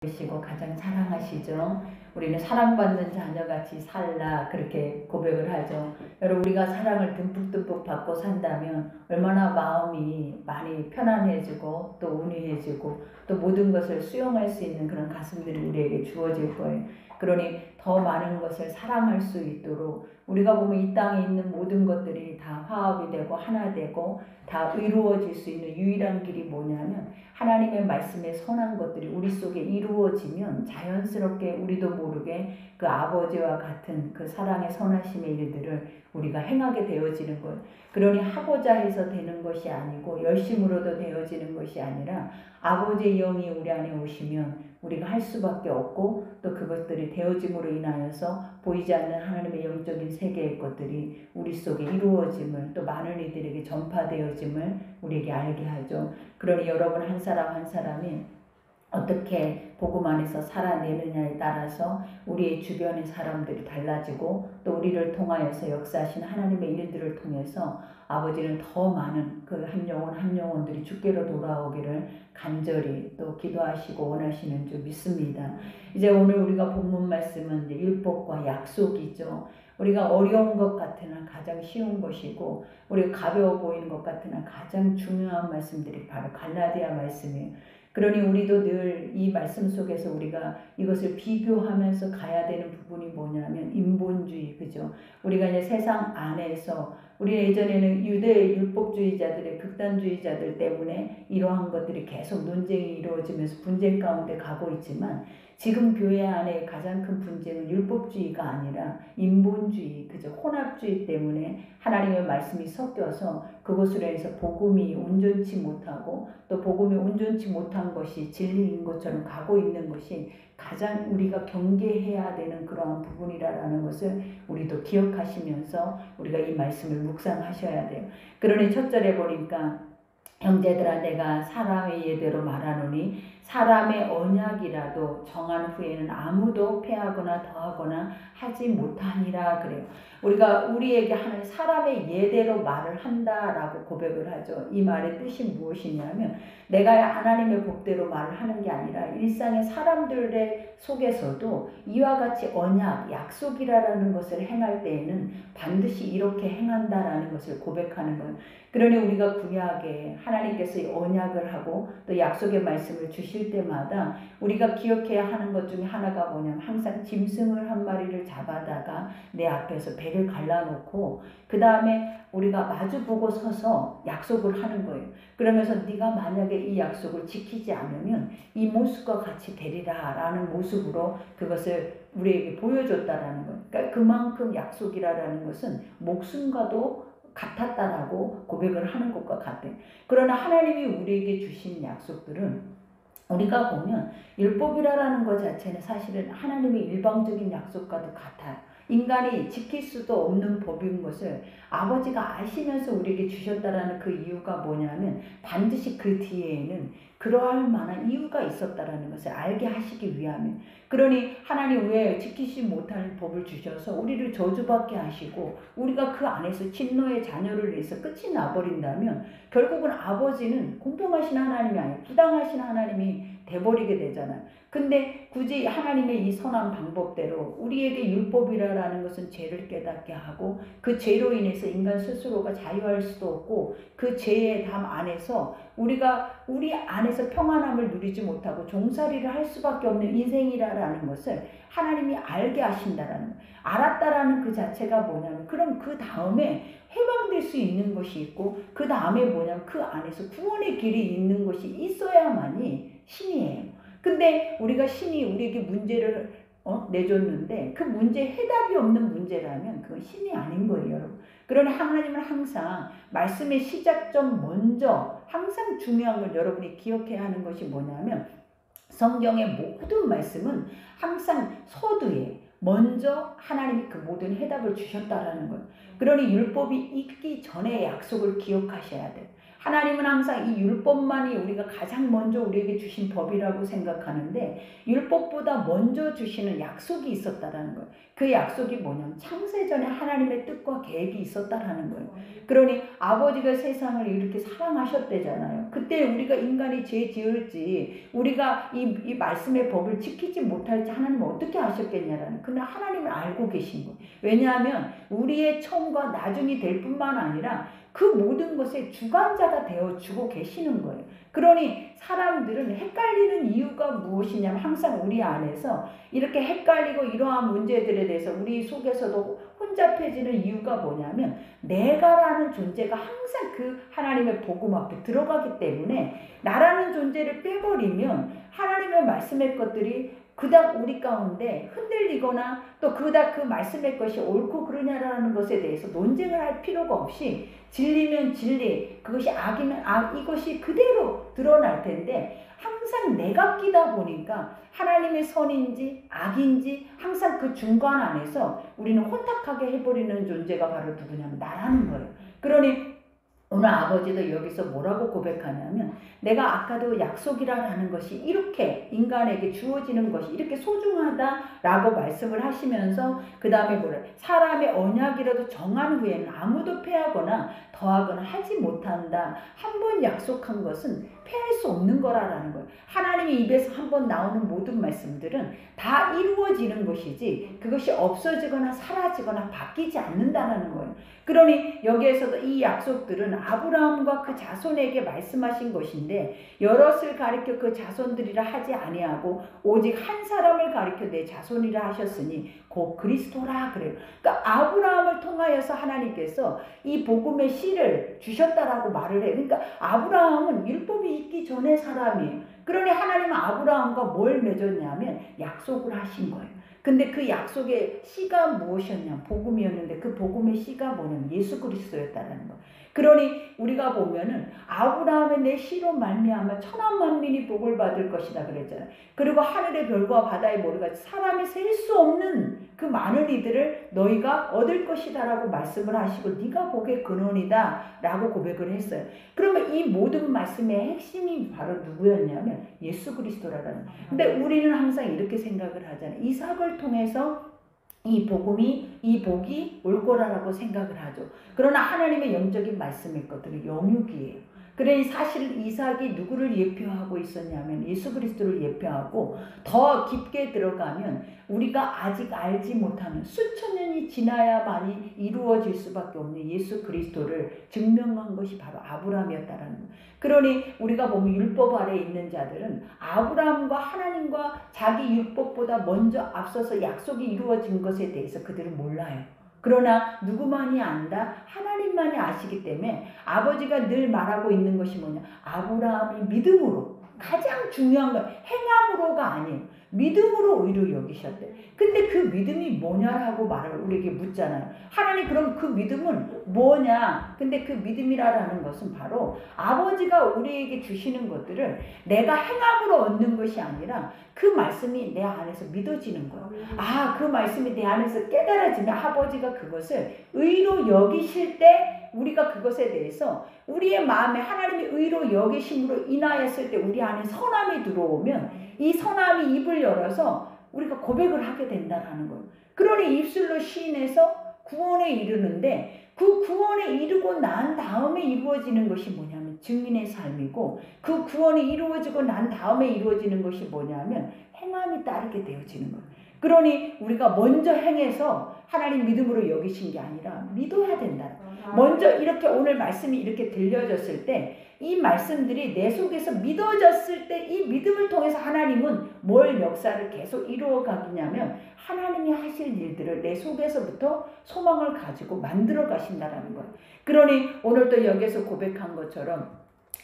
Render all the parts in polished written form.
시고 가장 사랑하시죠. 우리는 사랑받는 자녀같이 살라 그렇게 고백을 하죠. 여러분, 우리가 사랑을 듬뿍듬뿍 받고 산다면 얼마나 마음이 많이 편안해지고 또 온유해지고 또 모든 것을 수용할 수 있는 그런 가슴들이 우리에게 주어질 거예요. 그러니 더 많은 것을 사랑할 수 있도록 우리가 보면 이 땅에 있는 모든 것들이 다 화합이 되고 하나 되고 다 이루어질 수 있는 유일한 길이 뭐냐면 하나님의 말씀에 선한 것들이 우리 속에 이루어지면 자연스럽게 우리도 모르게 그 아버지와 같은 그 사랑의 선하심의 일들을 우리가 행하게 되어지는 것. 그러니 하고자 해서 되는 것이 아니고 열심으로도 되어지는 것이 아니라 아버지의 영이 우리 안에 오시면 우리가 할 수밖에 없고 또 그것들이 되어짐으로 인하여서 보이지 않는 하나님의 영적인 세계의 것들이 우리 속에 이루어짐을 또 많은 이들에게 전파되어짐을 우리에게 알게 하죠. 그러니 여러분 한 사람 한 사람이 어떻게 복음 안에서 살아내느냐에 따라서 우리의 주변의 사람들이 달라지고 또 우리를 통하여서 역사하신 하나님의 일들을 통해서 아버지는 더 많은 그 한 영혼 한 영혼들이 주께로 돌아오기를 간절히 또 기도하시고 원하시는 줄 믿습니다. 이제 오늘 우리가 본문 말씀은 이제 율법과 약속이죠. 우리가 어려운 것 같으나 가장 쉬운 것이고 우리가 가벼워 보이는 것 같으나 가장 중요한 말씀들이 바로 갈라디아 말씀이에요. 그러니 우리도 늘 이 말씀 속에서 우리가 이것을 비교하면서 가야 되는 부분이 뭐냐면 인본주의, 그죠? 우리가 이제 세상 안에서 우리 예전에는 유대 율법주의자들의 극단주의자들 때문에 이러한 것들이 계속 논쟁이 이루어지면서 분쟁 가운데 가고 있지만 지금 교회 안에 가장 큰 분쟁은 율법주의가 아니라 인본주의, 그죠? 혼합주의 때문에 하나님의 말씀이 섞여서 그것으로 해서 복음이 온전치 못하고 또 복음이 온전치 못한 것이 진리인 것처럼 가고 있는 것이 가장 우리가 경계해야 되는 그러한 부분이라는 것을 우리도 기억하시면서 우리가 이 말씀을 묵상하셔야 돼요. 그러니 첫 절에 보니까 형제들아 내가 사람의 예대로 말하노니 사람의 언약이라도 정한 후에는 아무도 패하거나 더하거나 하지 못하니라 그래요. 우리가 우리에게 하는 사람의 예대로 말을 한다라고 고백을 하죠. 이 말의 뜻이 무엇이냐면 내가 하나님의 법대로 말을 하는 게 아니라 일상의 사람들의 속에서도 이와 같이 언약, 약속이라는 것을 행할 때에는 반드시 이렇게 행한다라는 것을 고백하는 거예요. 그러니 우리가 구약에 하나님께서 언약을 하고 또 약속의 말씀을 주실 때마다 우리가 기억해야 하는 것 중에 하나가 뭐냐면 항상 짐승을 한 마리를 잡아다가 내 앞에서 배를 갈라놓고 그 다음에 우리가 마주보고 서서 약속을 하는 거예요. 그러면서 네가 만약에 이 약속을 지키지 않으면 이 모습과 같이 되리라 라는 모습으로 그것을 우리에게 보여줬다라는 거예요. 그러니까 그만큼 약속이라는 것은 목숨과도 같았다라고 고백을 하는 것과 같아요. 그러나 하나님이 우리에게 주신 약속들은 우리가 보면 율법이라는 것 자체는 사실은 하나님의 일방적인 약속과도 같아요. 인간이 지킬 수도 없는 법인 것을 아버지가 아시면서 우리에게 주셨다라는 그 이유가 뭐냐면 반드시 그 뒤에는 그러할 만한 이유가 있었다라는 것을 알게 하시기 위함이에요. 그러니 하나님 왜 지키지 못할 법을 주셔서 우리를 저주받게 하시고 우리가 그 안에서 진노의 자녀를 위해서 끝이 나버린다면 결국은 아버지는 공평하신 하나님이 아니에요. 부당하신 하나님이 돼버리게 되잖아요. 근데 굳이 하나님의 이 선한 방법대로 우리에게 율법이라는 것은 죄를 깨닫게 하고 그 죄로 인해서 인간 스스로가 자유할 수도 없고 그 죄의 담 안에서 우리가 우리 안에서 평안함을 누리지 못하고 종살이를 할 수밖에 없는 인생이라는 것을 하나님이 알게 하신다라는 거예요. 알았다라는 그 자체가 뭐냐면 그럼 그 다음에 해방될 수 있는 것이 있고 그 다음에 뭐냐면 그 안에서 구원의 길이 있는 것이 있어야만이 신이에요. 근데 우리가 신이 우리에게 문제를 내줬는데 그 문제에 해답이 없는 문제라면 그건 신이 아닌 거예요, 여러분. 그러나 하나님은 항상 말씀의 시작점 먼저 항상 중요한 걸 여러분이 기억해야 하는 것이 뭐냐면 성경의 모든 말씀은 항상 서두에 먼저 하나님이 그 모든 해답을 주셨다라는 거예요. 그러니 율법이 있기 전에 약속을 기억하셔야 돼요. 하나님은 항상 이 율법만이 우리가 가장 먼저 우리에게 주신 법이라고 생각하는데 율법보다 먼저 주시는 약속이 있었다라는 거예요. 그 약속이 뭐냐면 창세전에 하나님의 뜻과 계획이 있었다라는 거예요. 그러니 아버지가 세상을 이렇게 사랑하셨대잖아요. 그때 우리가 인간이 죄 지을지 우리가 이 말씀의 법을 지키지 못할지 하나님은 어떻게 아셨겠냐라는, 그러나 하나님은 알고 계신 거예요. 왜냐하면 우리의 처음과 나중이 될 뿐만 아니라 그 모든 것의 주관자가 되어주고 계시는 거예요. 그러니 사람들은 헷갈리는 이유가 무엇이냐면 항상 우리 안에서 이렇게 헷갈리고 이러한 문제들에 대해서 우리 속에서도 혼잡해지는 이유가 뭐냐면 내가라는 존재가 항상 그 하나님의 복음 앞에 들어가기 때문에 나라는 존재를 빼버리면 하나님의 말씀의 것들이 그닥 우리 가운데 흔들리거나 또 그닥 그 말씀의 것이 옳고 그르냐라는 것에 대해서 논쟁을 할 필요가 없이 진리면 진리, 그것이 악이면 악, 이것이 그대로 드러날 텐데 항상 내가 끼다 보니까 하나님의 선인지 악인지 항상 그 중간 안에서 우리는 혼탁하게 해버리는 존재가 바로 누구냐면 나라는 거예요. 그러니 오늘 아버지도 여기서 뭐라고 고백하냐면 내가 아까도 약속이라는 것이 이렇게 인간에게 주어지는 것이 이렇게 소중하다라고 말씀을 하시면서 그 다음에 뭐래, 사람의 언약이라도 정한 후에는 아무도 패하거나 더하거나 하지 못한다. 한 번 약속한 것은 패할 수 없는 거라는 거예요. 하나님의 입에서 한 번 나오는 모든 말씀들은 다 이루어지는 것이지 그것이 없어지거나 사라지거나 바뀌지 않는다는 거예요. 그러니 여기에서도 이 약속들은 아브라함과 그 자손에게 말씀하신 것인데 여럿을 가리켜 그 자손들이라 하지 아니하고 오직 한 사람을 가리켜 내 자손이라 하셨으니 곧 그리스도라 그래요. 그러니까 아브라함을 통하여서 하나님께서 이 복음의 씨를 주셨다라고 말을 해요. 그러니까 아브라함은 율법이 있기 전의 사람이에요. 그러니 하나님은 아브라함과 뭘 맺었냐면 약속을 하신 거예요. 근데 그 약속의 씨가 무엇이었냐? 복음이었는데 그 복음의 씨가 뭐냐면 예수 그리스도였다는 거. 그러니 우리가 보면은 아브라함의 내 씨로 말미암아 천한 만민이 복을 받을 것이다 그랬잖아요. 그리고 하늘의 별과 바다의 모래가 사람이 셀 수 없는 그 많은 이들을 너희가 얻을 것이다라고 말씀을 하시고 네가 복의 근원이다라고 고백을 했어요. 그러면 이 모든 말씀의 핵심이 바로 누구였냐면 예수 그리스도라는. 근데 우리는 항상 이렇게 생각을 하잖아요. 이삭을 통해서 이 복이 올 거라고 생각을 하죠. 그러나 하나님의 영적인 말씀의 것들은 영육이에요. 그러니 사실 이삭이 누구를 예표하고 있었냐면 예수 그리스도를 예표하고 더 깊게 들어가면 우리가 아직 알지 못하는 수천 년이 지나야만이 이루어질 수밖에 없는 예수 그리스도를 증명한 것이 바로 아브라함이었다라는 거예요. 그러니 우리가 보면 율법 아래에 있는 자들은 아브라함과 하나님과 자기 율법보다 먼저 앞서서 약속이 이루어진 것에 대해서 그들은 몰라요. 그러나 누구만이 안다? 하나님만이 아시기 때문에 아버지가 늘 말하고 있는 것이 뭐냐? 아브라함이 믿음으로, 가장 중요한 건 행함으로가 아니에요. 믿음으로 의로 여기셨대. 근데 그 믿음이 뭐냐라고 말을 우리에게 묻잖아요. 하나님 그럼 그 믿음은 뭐냐? 근데 그 믿음이라는 것은 바로 아버지가 우리에게 주시는 것들을 내가 행함으로 얻는 것이 아니라 그 말씀이 내 안에서 믿어지는 거예요. 아, 그 말씀이 내 안에서 깨달아지면 아버지가 그것을 의로 여기실 때 우리가 그것에 대해서 우리의 마음에 하나님의 의로 여기심으로 인하였을 때 우리 안에 선함이 들어오면 이 선함이 입을 열어서 우리가 고백을 하게 된다는 거예요. 그러니 입술로 시인해서 구원에 이르는데 그 구원에 이르고 난 다음에 이루어지는 것이 뭐냐면 증인의 삶이고 그 구원이 이루어지고 난 다음에 이루어지는 것이 뭐냐면 행함이 따르게 되어지는 거예요. 그러니 우리가 먼저 행해서 하나님 믿음으로 여기신 게 아니라 믿어야 된다. 먼저 이렇게 오늘 말씀이 이렇게 들려졌을 때 이 말씀들이 내 속에서 믿어졌을 때 이 믿음을 통해서 하나님은 뭘 역사를 계속 이루어 가기냐면 하나님이 하실 일들을 내 속에서부터 소망을 가지고 만들어 가신다라는 거예요. 그러니 오늘 또 여기서 고백한 것처럼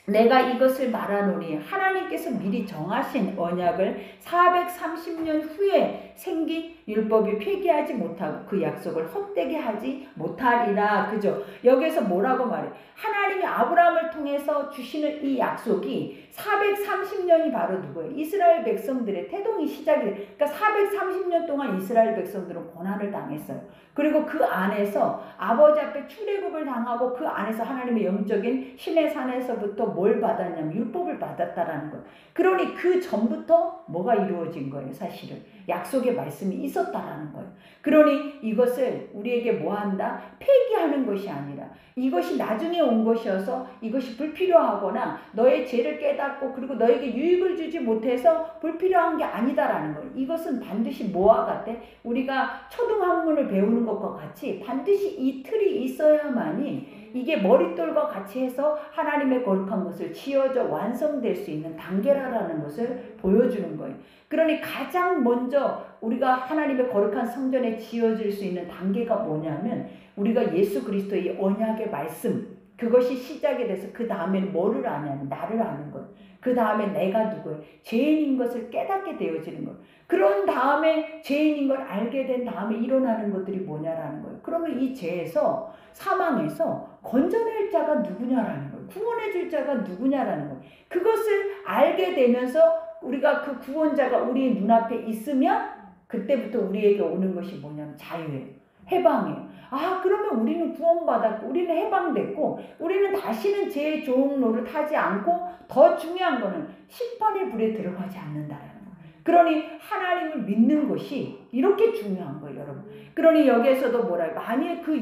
내가 이것을 말하노니 하나님께서 미리 정하신 언약을 430년 후에 생긴 율법이 폐기하지 못하고 그 약속을 헛되게 하지 못하리라. 그죠? 여기서 뭐라고 말해? 하나님이 아브라함을 통해서 주시는 이 약속이 430년이 바로 누구예요? 이스라엘 백성들의 태동이 시작이 돼. 그러니까 430년 동안 이스라엘 백성들은 고난을 당했어요. 그리고 그 안에서 아버지 앞에 출애굽을 당하고 그 안에서 하나님의 영적인 신의 산에서부터 뭘 받았냐면 율법을 받았다라는 거예요. 그러니 그 전부터 뭐가 이루어진 거예요? 사실은 약속의 말씀이 있었다라는 거예요. 그러니 이것을 우리에게 뭐한다? 폐기하는 것이 아니라 이것이 나중에 온 것이어서 이것이 불필요하거나 너의 죄를 깨닫고 그리고 너에게 유익을 주지 못해서 불필요한 게 아니다라는 거예요. 이것은 반드시 뭐와 같아? 우리가 초등학문을 배우는 것과 같이 반드시 이 틀이 있어야만이 이게 머릿돌과 같이 해서 하나님의 거룩한 것을 지어져 완성될 수 있는 단계라는 것을 보여주는 거예요. 그러니 가장 먼저 우리가 하나님의 거룩한 성전에 지어질 수 있는 단계가 뭐냐면 우리가 예수 그리스도의 언약의 말씀, 그것이 시작이 돼서 그 다음에는 뭐를 아냐면 나를 아는 것. 그 다음에 내가 누구예요? 죄인인 것을 깨닫게 되어지는 것. 그런 다음에 죄인인 걸 알게 된 다음에 일어나는 것들이 뭐냐라는 거예요. 그러면 이 죄에서 사망에서 건져낼 자가 누구냐라는 거예요. 구원해 줄 자가 누구냐라는 거예요. 그것을 알게 되면서 우리가 그 구원자가 우리의 눈앞에 있으면 그때부터 우리에게 오는 것이 뭐냐면 자유예요. 해방이에요. 아, 그러면 우리는 구원받았고 우리는 해방됐고 우리는 다시는 죄의 종로를 타지 않고 더 중요한 거는 심판의 불에 들어가지 않는다라는 거예요. 그러니 하나님을 믿는 것이 이렇게 중요한 거예요, 여러분. 그러니 여기에서도 뭐라 만일 그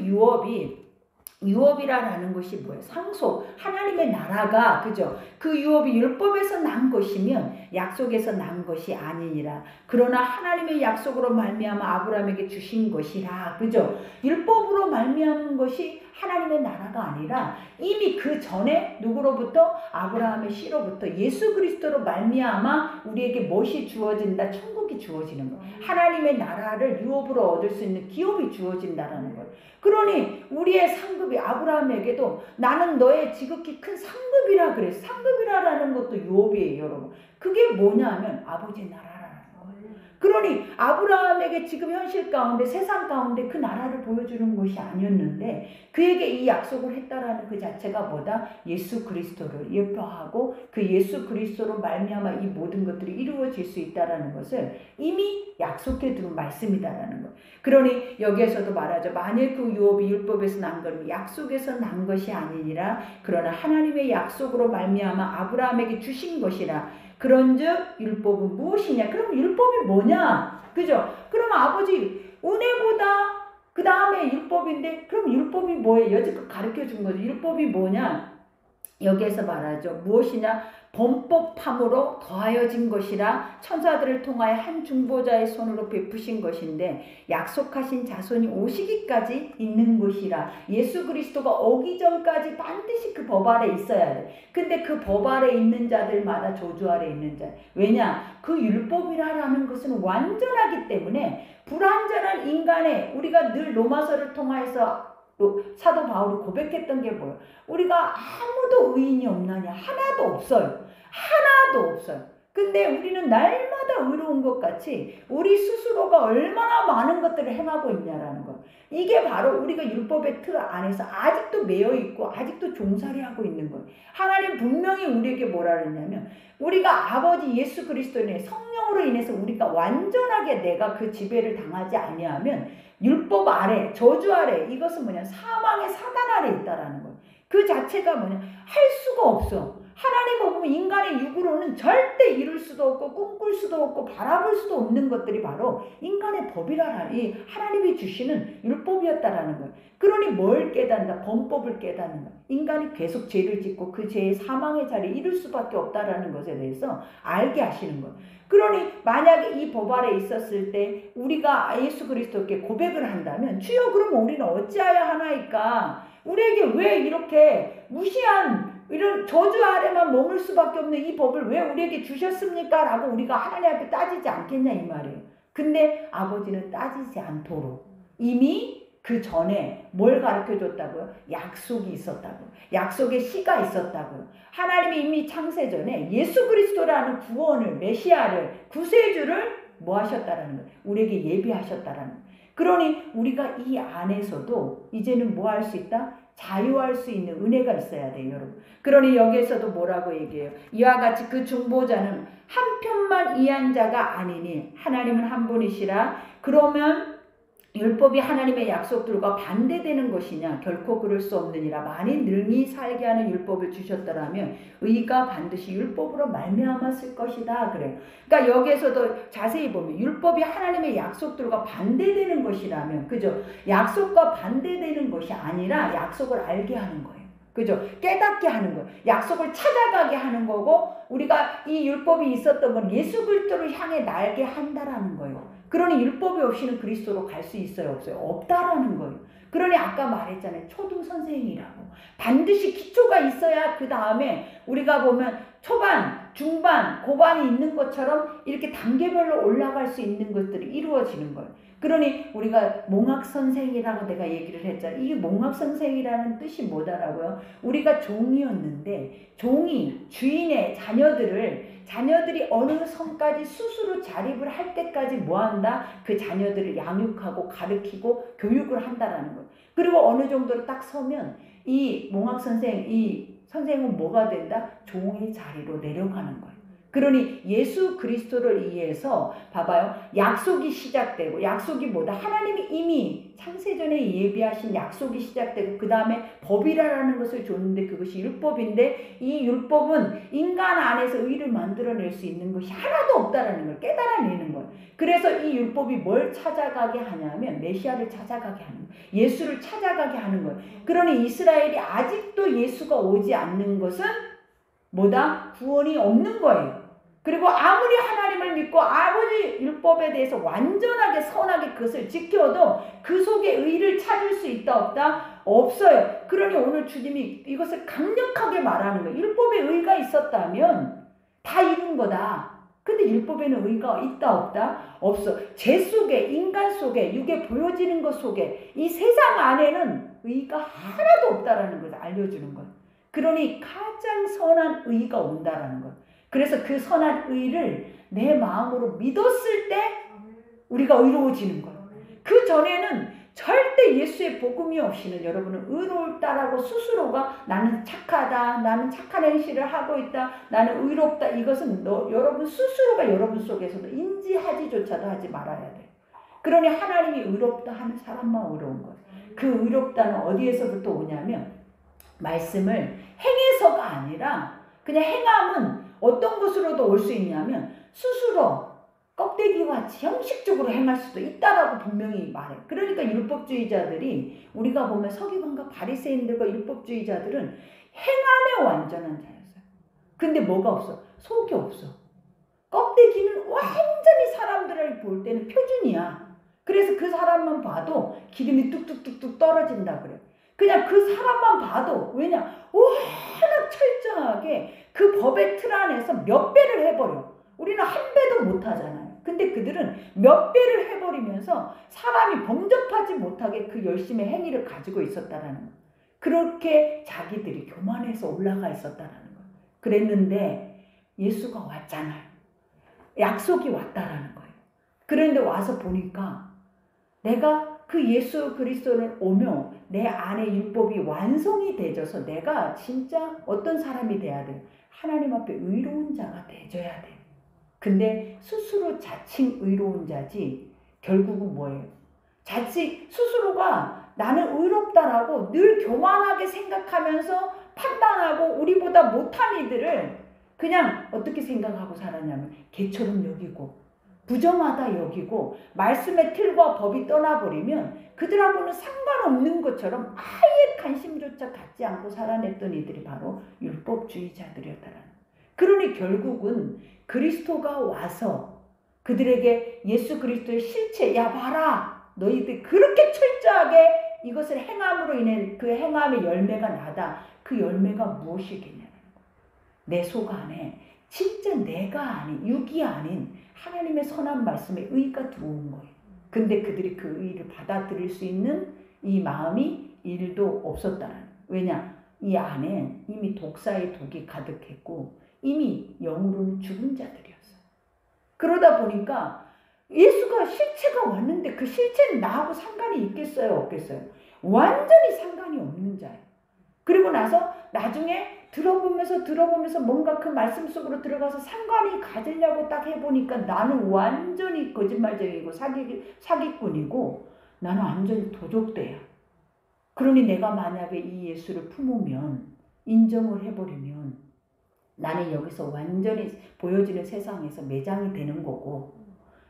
유업이라는 것이 뭐예요? 상속, 하나님의 나라가, 그죠? 그 유업이 율법에서 난 것이면 약속에서 난 것이 아니니라. 그러나 하나님의 약속으로 말미암아 아브라함에게 주신 것이라, 그죠? 율법으로 말미암은 것이 하나님의 나라가 아니라 이미 그 전에 누구로부터? 아브라함의 씨로부터 예수 그리스도로 말미암아 우리에게 무엇이 주어진다? 천국이 주어지는 거예요. 하나님의 나라를 유업으로 얻을 수 있는 기업이 주어진다라는 거예요. 그러니 우리의 상급이 아브라함에게도 나는 너의 지극히 큰 상급이라 그랬어. 상급이라는 것도 유업이에요, 여러분. 그게 뭐냐면 아버지의 나라라는 거예요. 그러니 아브라함에게 지금 현실 가운데 세상 가운데 그 나라를 보여주는 것이 아니었는데 그에게 이 약속을 했다라는 그 자체가 뭐다? 예수 그리스도를 예표하고 그 예수 그리스도로 말미암아 이 모든 것들이 이루어질 수 있다라는 것을 이미 약속해 두는 말씀이다라는 거. 그러니 여기에서도 말하죠. 만일 그 유업이 율법에서 난 건 약속에서 난 것이 아니니라. 그러나 하나님의 약속으로 말미암아 아브라함에게 주신 것이라. 그런즉 율법은 무엇이냐? 그럼 율법이 뭐냐? 그죠? 그럼 아버지 은혜보다 그 다음에 율법인데 그럼 율법이 뭐예요? 여지껏 가르쳐 준 거죠. 율법이 뭐냐? 여기에서 말하죠. 무엇이냐? 범법함으로 더하여진 것이라 천사들을 통하여 한 중보자의 손으로 베푸신 것인데 약속하신 자손이 오시기까지 있는 것이라. 예수 그리스도가 오기 전까지 반드시 그 법 아래 있어야 돼. 근데 그 법 아래 있는 자들마다 저주 아래 있는 자. 왜냐? 그 율법이라는 것은 완전하기 때문에 불완전한 인간의 우리가 늘 로마서를 통해서 사도 바울이 고백했던 게 뭐예요? 우리가 아무도 의인이 없나냐? 하나도 없어요. 하나도 없어요. 근데 우리는 날마다 의로운 것 같이 우리 스스로가 얼마나 많은 것들을 행하고 있냐라는 거. 이게 바로 우리가 율법의 틀 안에서 아직도 매여 있고 아직도 종살이하고 있는 거예요. 하나님 분명히 우리에게 뭐라 그랬냐면 우리가 아버지 예수 그리스도의 성령으로 인해서 우리가 완전하게 내가 그 지배를 당하지 아니하면 율법 아래, 저주 아래, 이것은 뭐냐? 사망의 사단 아래 있다라는 거예요. 그 자체가 뭐냐? 할 수가 없어. 하나님을 보면 인간의 육으로는 절대 이룰 수도 없고 꿈꿀 수도 없고 바라볼 수도 없는 것들이 바로 인간의 법이라는 이 하나님이 주시는 율법이었다라는 거예요. 그러니 뭘 깨닫는다? 범법을 깨닫는다. 인간이 계속 죄를 짓고 그 죄의 사망의 자리에 이룰 수밖에 없다라는 것에 대해서 알게 하시는 거예요. 그러니 만약에 이 법 아래 있었을 때 우리가 예수 그리스도께 고백을 한다면 주여 그러면 우리는 어찌하여 하나이까? 우리에게 왜 이렇게 무시한 이런 저주 아래만 머물 수밖에 없는 이 법을 왜 우리에게 주셨습니까? 라고 우리가 하나님 앞에 따지지 않겠냐 이 말이에요. 근데 아버지는 따지지 않도록 이미 그 전에 뭘 가르쳐 줬다고요? 약속이 있었다고요. 약속의 시가 있었다고요. 하나님이 이미 창세 전에 예수 그리스도라는 구원을, 메시아를, 구세주를 뭐 하셨다라는 거예요? 우리에게 예비하셨다라는 거예요. 그러니 우리가 이 안에서도 이제는 뭐 할 수 있다? 자유할 수 있는 은혜가 있어야 돼요, 여러분. 그러니 여기에서도 뭐라고 얘기해요? 이와 같이 그 중보자는 한편만 이한 자가 아니니 하나님은 한 분이시라. 그러면 율법이 하나님의 약속들과 반대되는 것이냐? 결코 그럴 수 없느니라. 만일 능히 살게 하는 율법을 주셨더라면 의가 반드시 율법으로 말미암았을 것이다. 그래요. 그러니까 여기에서도 자세히 보면 율법이 하나님의 약속들과 반대되는 것이라면, 그죠? 약속과 반대되는 것이 아니라 약속을 알게 하는 거예요. 그죠? 깨닫게 하는 거예요. 약속을 찾아가게 하는 거고, 우리가 이 율법이 있었던 건 예수 그리스도를 향해 날게 한다라는 거예요. 그러니 율법이 없이는 그리스도로 갈 수 있어요, 없어요? 없다라는 거예요. 그러니 아까 말했잖아요. 초등 선생이라고. 반드시 기초가 있어야 그 다음에 우리가 보면 초반, 중반, 고반이 있는 것처럼 이렇게 단계별로 올라갈 수 있는 것들이 이루어지는 거예요. 그러니 우리가 몽학선생이라고 내가 얘기를 했잖아요. 이게 몽학선생이라는 뜻이 뭐다라고요? 우리가 종이었는데 종이, 주인의 자녀들이 어느 선까지 스스로 자립을 할 때까지 뭐한다? 그 자녀들을 양육하고 가르치고 교육을 한다라는 거예요. 그리고 어느 정도로 딱 서면 이 몽학선생, 이 선생은 뭐가 된다? 종의 자리로 내려가는 거예요. 그러니 예수 그리스도를 위해서 봐봐요. 약속이 시작되고, 약속이 뭐다? 하나님이 이미 창세전에 예비하신 약속이 시작되고 그 다음에 법이라는 것을 줬는데 그것이 율법인데, 이 율법은 인간 안에서 의를 만들어낼 수 있는 것이 하나도 없다라는 걸 깨달아내는 거예요. 그래서 이 율법이 뭘 찾아가게 하냐면 메시아를 찾아가게 하는 거예요. 예수를 찾아가게 하는 거예요. 그러니 이스라엘이 아직도 예수가 오지 않는 것은 뭐다? 구원이 없는 거예요. 그리고 아무리 하나님을 믿고 아버지 율법에 대해서 완전하게 선하게 그것을 지켜도 그 속에 의를 찾을 수 있다 없다? 없어요. 그러니 오늘 주님이 이것을 강력하게 말하는 거예요. 율법에 의가 있었다면 다 이룬 거다. 근데 율법에는 의가 있다 없다? 없어. 죄 속에, 인간 속에, 육에 보여지는 것 속에, 이 세상 안에는 의가 하나도 없다라는 것을 알려주는 거예요. 그러니 가장 선한 의가 온다라는 거예요. 그래서 그 선한 의를 내 마음으로 믿었을 때 우리가 의로워지는 거예요. 그 전에는 절대 예수의 복음이 없이는 여러분은 의로울다라고 스스로가 나는 착하다, 나는 착한 행실을 하고 있다, 나는 의롭다, 이것은 여러분 스스로가 여러분 속에서도 인지하지조차도 하지 말아야 돼요. 그러니 하나님이 의롭다 하는 사람만 의로운 거예요. 그 의롭다는 어디에서부터 오냐면 말씀을 행해서가 아니라, 그냥 행함은 어떤 것으로도 올 수 있냐면 스스로 껍데기같이 형식적으로 행할 수도 있다라고 분명히 말해. 그러니까 율법주의자들이, 우리가 보면 서기관과 바리새인들과 율법주의자들은 행함에 완전한 자였어요. 근데 뭐가 없어? 속이 없어. 껍데기는 완전히 사람들을 볼 때는 표준이야. 그래서 그 사람만 봐도 기름이 뚝뚝뚝뚝 떨어진다 그래. 그냥 그 사람만 봐도, 왜냐? 워낙 철저하게 그 법의 틀 안에서 몇 배를 해버려. 우리는 한 배도 못하잖아요. 근데 그들은 몇 배를 해버리면서 사람이 범접하지 못하게 그 열심의 행위를 가지고 있었다라는 거예요. 그렇게 자기들이 교만해서 올라가 있었다라는 거예요. 그랬는데 예수가 왔잖아요. 약속이 왔다라는 거예요. 그런데 와서 보니까 내가 그 예수 그리스도를 오며 내 안에 율법이 완성이 되져서 내가 진짜 어떤 사람이 돼야 돼요? 하나님 앞에 의로운 자가 되져야 돼요. 근데 스스로 자칭 의로운 자지 결국은 뭐예요? 자칭 스스로가 나는 의롭다라고 늘 교만하게 생각하면서 판단하고 우리보다 못한 이들을 그냥 어떻게 생각하고 살았냐면 개처럼 여기고 부정하다 여기고 말씀의 틀과 법이 떠나버리면 그들하고는 상관없는 것처럼 아예 관심조차 갖지 않고 살아냈던 이들이 바로 율법주의자들이었다라는. 그러니 결국은 그리스도가 와서 그들에게 예수 그리스도의 실체, 야 봐라 너희들 그렇게 철저하게 이것을 행함으로 인해 그 행함의 열매가 나다. 그 열매가 무엇이겠냐는 거예요. 내 속 안에 진짜 내가 아닌, 육이 아닌 하나님의 선한 말씀에 의가 들어온 거예요. 근데 그들이 그 의를 받아들일 수 있는 이 마음이 1도 없었다는 거예요. 왜냐? 이 안에 이미 독사의 독이 가득했고 이미 영으로는 죽은 자들이었어요. 그러다 보니까 예수가 실체가 왔는데 그 실체는 나하고 상관이 있겠어요? 없겠어요? 완전히 상관이 없는 자예요. 그리고 나서 나중에 들어보면서 뭔가 그 말씀 속으로 들어가서 상관이 가지려고 딱 해보니까 나는 완전히 거짓말쟁이고 사기꾼이고 나는 완전히 도적대야. 그러니 내가 만약에 이 예수를 품으면 인정을 해버리면 나는 여기서 완전히 보여지는 세상에서 매장이 되는 거고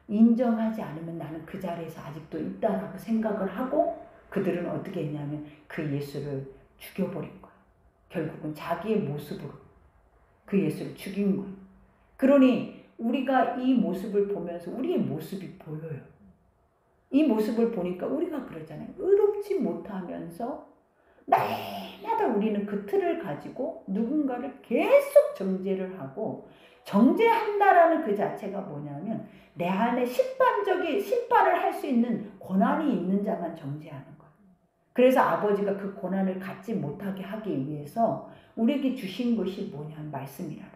인정하지 않으면 나는 그 자리에서 아직도 있다라고 생각을 하고 그들은 어떻게 했냐면 그 예수를 죽여버린 거예요. 결국은 자기의 모습으로 그 예수를 죽인 거예요. 그러니 우리가 이 모습을 보면서 우리의 모습이 보여요. 이 모습을 보니까 우리가 그러잖아요. 의롭지 못하면서 날마다 우리는 그 틀을 가지고 누군가를 계속 정죄를 하고 정죄한다라는 그 자체가 뭐냐면 내 안에 심판을 할 수 있는 권한이 있는 자만 정죄하는 거예요. 그래서 아버지가 그 권한을 갖지 못하게 하기 위해서 우리에게 주신 것이 뭐냐면 말씀이라는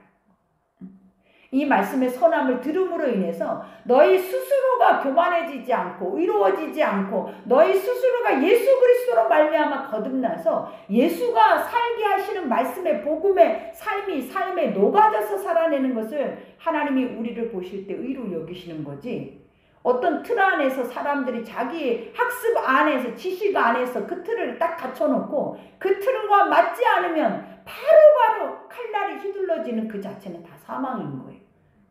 이 말씀의 선함을 들음으로 인해서 너희 스스로가 교만해지지 않고 의로워지지 않고 너희 스스로가 예수 그리스도로 말미암아 거듭나서 예수가 살게 하시는 말씀의 복음의 삶에 녹아져서 살아내는 것을 하나님이 우리를 보실 때 의로 여기시는 거지. 어떤 틀 안에서 사람들이 자기의 학습 안에서 지식 안에서 그 틀을 딱 갖춰놓고 그 틀과 맞지 않으면 바로바로 칼날이 휘둘러지는 그 자체는 다 사망인 거예요.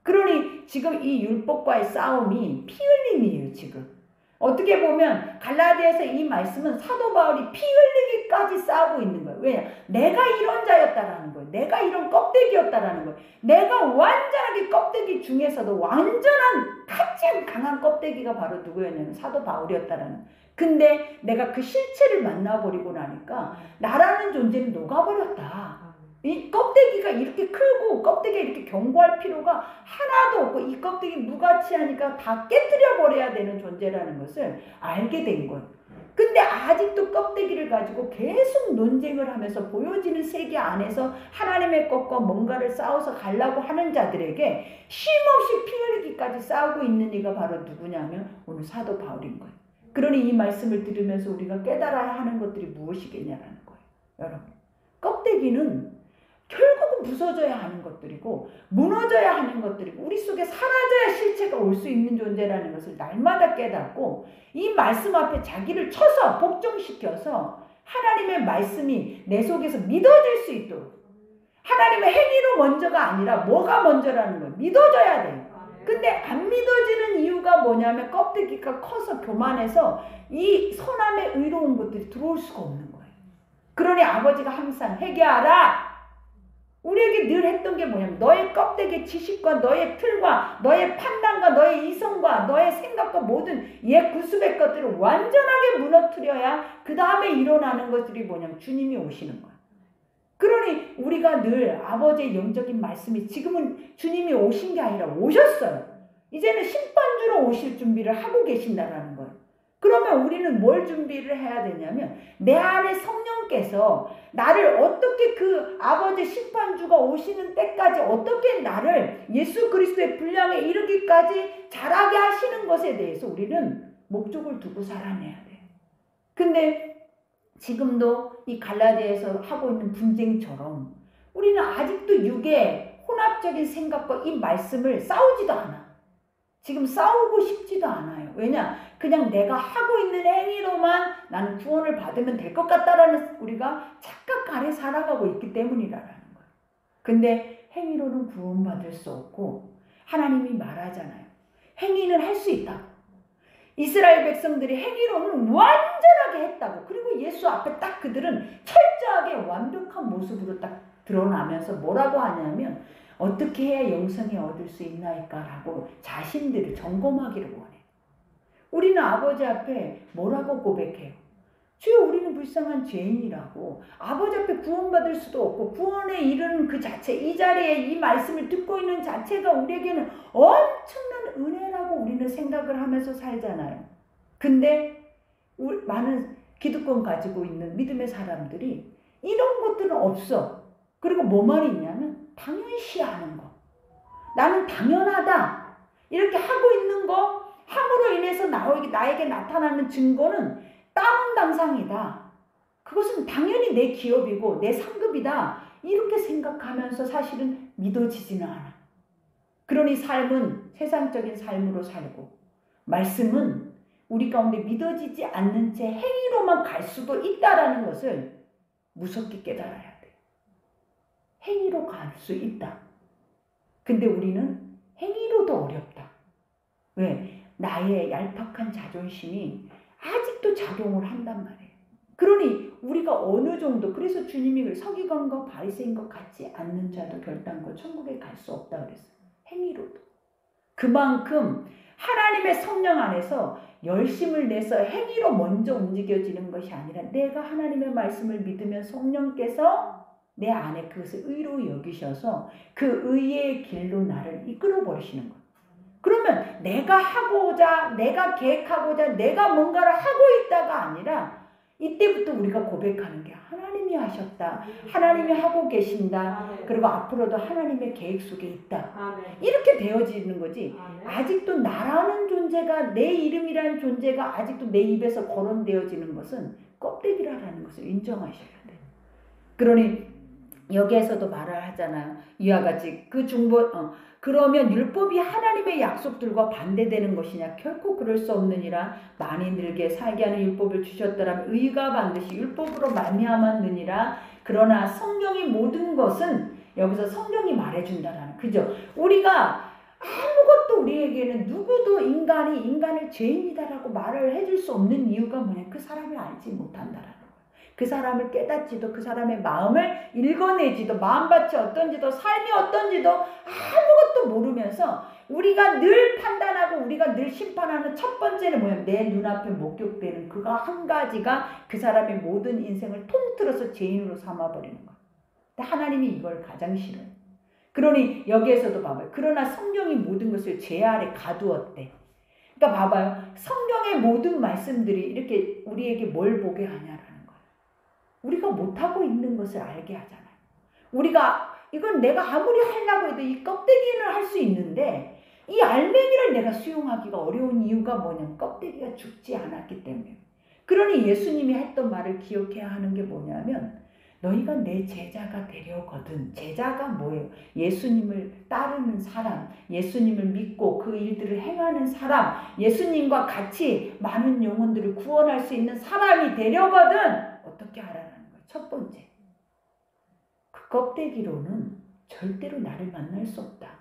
그러니 지금 이 율법과의 싸움이 피 흘림이에요. 지금 어떻게 보면 갈라디아서 이 말씀은 사도 바울이 피 흘리기까지 싸우고 있는 거예요. 왜냐? 내가 이런 자였다라는 거예요. 내가 이런 껍데기였다라는 거예요. 내가 완전하게 껍데기 중에서도 완전한 가장 강한 껍데기가 바로 누구였냐면 사도 바울이었다라는 거예요. 근데 내가 그 실체를 만나버리고 나니까 나라는 존재는 녹아버렸다. 이 껍데기가 이렇게 크고 껍데기가 이렇게 견고할 필요가 하나도 없고 이 껍데기 무가치하니까 다 깨뜨려 버려야 되는 존재라는 것을 알게 된 거예요. 근데 아직도 껍데기를 가지고 계속 논쟁을 하면서 보여지는 세계 안에서 하나님의 것과 뭔가를 싸워서 가려고 하는 자들에게 쉼없이 피 흘리기까지 싸우고 있는 이가 바로 누구냐면 오늘 사도 바울인 거예요. 그러니 이 말씀을 들으면서 우리가 깨달아야 하는 것들이 무엇이겠냐라는 거예요. 여러분, 껍데기는 결국은 부서져야 하는 것들이고 무너져야 하는 것들이고 우리 속에 사라져야 실체가 올 수 있는 존재라는 것을 날마다 깨닫고 이 말씀 앞에 자기를 쳐서 복종시켜서 하나님의 말씀이 내 속에서 믿어질 수 있도록 하나님의 행위로 먼저가 아니라 뭐가 먼저라는 거예요. 믿어져야 돼요. 근데 안 믿어지는 이유가 뭐냐면 껍데기가 커서 교만해서 이 선함의 의로운 것들이 들어올 수가 없는 거예요. 그러니 아버지가 항상 회개하라. 우리에게 늘 했던 게 뭐냐면 너의 껍데기 지식과 너의 틀과 너의 판단과 너의 이성과 너의 생각과 모든 옛 구습의 것들을 완전하게 무너뜨려야 그 다음에 일어나는 것들이 뭐냐면 주님이 오시는 거예요. 그러니 우리가 늘 아버지의 영적인 말씀이 지금은 주님이 오신 게 아니라 오셨어요. 이제는 심판주로 오실 준비를 하고 계신다라는 거예요. 그러면 우리는 뭘 준비를 해야 되냐면 내 안에 성령께서 나를 어떻게 그 아버지 심판주가 오시는 때까지 어떻게 나를 예수 그리스도의 분량에 이르기까지 자라게 하시는 것에 대해서 우리는 목적을 두고 살아내야 돼요. 근데 지금도 이 갈라디아에서 하고 있는 분쟁처럼 우리는 아직도 육의 혼합적인 생각과 이 말씀을 싸우지도 않아. 지금 싸우고 싶지도 않아요. 왜냐? 그냥 내가 하고 있는 행위로만 나는 구원을 받으면 될 것 같다라는 우리가 착각 아래 살아가고 있기 때문이라는 거예요. 근데 행위로는 구원받을 수 없고 하나님이 말하잖아요. 행위는 할 수 있다고. 이스라엘 백성들이 행위로는 완전하게 했다고. 그리고 예수 앞에 딱 그들은 철저하게 완벽한 모습으로 딱 드러나면서 뭐라고 하냐면 어떻게 해야 영생에 얻을 수 있나이까라고 자신들을 점검하기를 원해요. 우리는 아버지 앞에 뭐라고 고백해요? 주여 우리는 불쌍한 죄인이라고. 아버지 앞에 구원받을 수도 없고 구원에 이르는 그 자체 이 자리에 이 말씀을 듣고 있는 자체가 우리에게는 엄청난 은혜라고 우리는 생각을 하면서 살잖아요. 근데 많은 기득권 가지고 있는 믿음의 사람들이 이런 것들은 없어. 그리고 뭐만 있냐면 당연시하는 거. 나는 당연하다. 이렇게 하고 있는 거, 함으로 인해서 나에게 나타나는 증거는 다운당상이다. 그것은 당연히 내 기업이고 내 상급이다. 이렇게 생각하면서 사실은 믿어지지는 않아. 그러니 삶은 세상적인 삶으로 살고 말씀은 우리 가운데 믿어지지 않는 채 행위로만 갈 수도 있다라는 것을 무섭게 깨달아야 돼. 행위로 갈 수 있다. 근데 우리는 행위로도 어렵다. 왜? 나의 얄팍한 자존심이 아직도 작용을 한단 말이에요. 그러니 우리가 어느 정도, 그래서 주님이 서기관과 바리새인과 같지 않는 자도 결단코 천국에 갈 수 없다 그랬어요. 행위로도. 그만큼 하나님의 성령 안에서 열심을 내서 행위로 먼저 움직여지는 것이 아니라 내가 하나님의 말씀을 믿으면 성령께서 내 안에 그것을 의로 여기셔서 그 의의 길로 나를 이끌어 버리시는 거예요. 그러면 내가 하고자, 내가 계획하고자, 내가 뭔가를 하고 있다가 아니라 이때부터 우리가 고백하는 게 하나님이 하셨다. 하나님이 하고 계신다. 그리고 앞으로도 하나님의 계획 속에 있다. 이렇게 되어지는 거지. 아직도 나라는 존재가, 내 이름이라는 존재가 아직도 내 입에서 거론되어지는 것은 껍데기라는 것을 인정하셔야 돼. 그러니 여기에서도 말을 하잖아요. 이와 같이 그러면 율법이 하나님의 약속들과 반대되는 것이냐? 결코 그럴 수 없느니라. 만인들에게 살게 하는 율법을 주셨더라면 의가 반드시 율법으로 말미암았느니라. 그러나 성령의 모든 것은 여기서 성령이 말해준다라는, 그죠? 우리가 아무것도 우리에게는 누구도 인간을 죄인이다라고 말을 해줄 수 없는 이유가 뭐냐? 그 사람을 알지 못한다라는 거예요. 그 사람을 깨닫지도, 그 사람의 마음을 읽어내지도, 마음밭이 어떤지도, 삶이 어떤지도 아무것도 모르면서 우리가 늘 판단하고 우리가 늘 심판하는 첫 번째는 뭐야? 내 눈앞에 목격되는 그거 한 가지가 그 사람의 모든 인생을 통틀어서 죄인으로 삼아버리는 거야. 근데 하나님이 이걸 가장 싫어요. 그러니 여기에서도 봐봐요. 그러나 성령이 모든 것을 죄 아래 가두었대. 그러니까 봐봐요. 성경의 모든 말씀들이 이렇게 우리에게 뭘 보게 하냐라는 거예요. 우리가 못하고 있는 것을 알게 하잖아요. 우리가 이건 내가 아무리 하려고 해도 이 껍데기는 할 수 있는데 이 알맹이를 내가 수용하기가 어려운 이유가 뭐냐면 껍데기가 죽지 않았기 때문에. 그러니 예수님이 했던 말을 기억해야 하는 게 뭐냐면 너희가 내 제자가 되려거든. 제자가 뭐예요? 예수님을 따르는 사람, 예수님을 믿고 그 일들을 행하는 사람, 예수님과 같이 많은 영혼들을 구원할 수 있는 사람이 되려거든. 어떻게 하라는 거예요? 첫 번째, 그 껍데기로는 절대로 나를 만날 수 없다.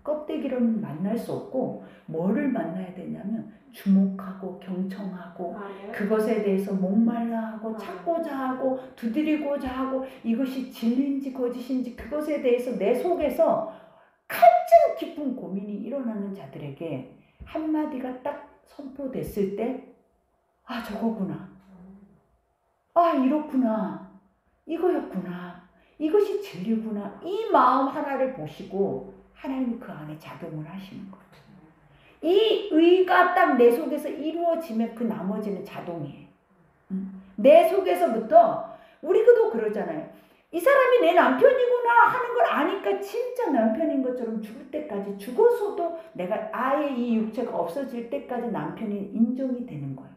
껍데기로는 만날 수 없고 뭐를 만나야 되냐면 주목하고 경청하고 그것에 대해서 목말라하고 찾고자 하고 두드리고자 하고 이것이 진리인지 거짓인지 그것에 대해서 내 속에서 가장 깊은 고민이 일어나는 자들에게 한마디가 딱 선포됐을 때 아 저거구나, 아 이렇구나, 이거였구나, 이것이 진리구나, 이 마음 하나를 보시고 하나님이 그 안에 작용을 하시는 거예요. 이 의가 딱 내 속에서 이루어지면 그 나머지는 자동이에요. 내 속에서부터 우리도 그러잖아요. 이 사람이 내 남편이구나 하는 걸 아니까 진짜 남편인 것처럼 죽을 때까지, 죽어서도 내가 아예 이 육체가 없어질 때까지 남편이 인정이 되는 거예요.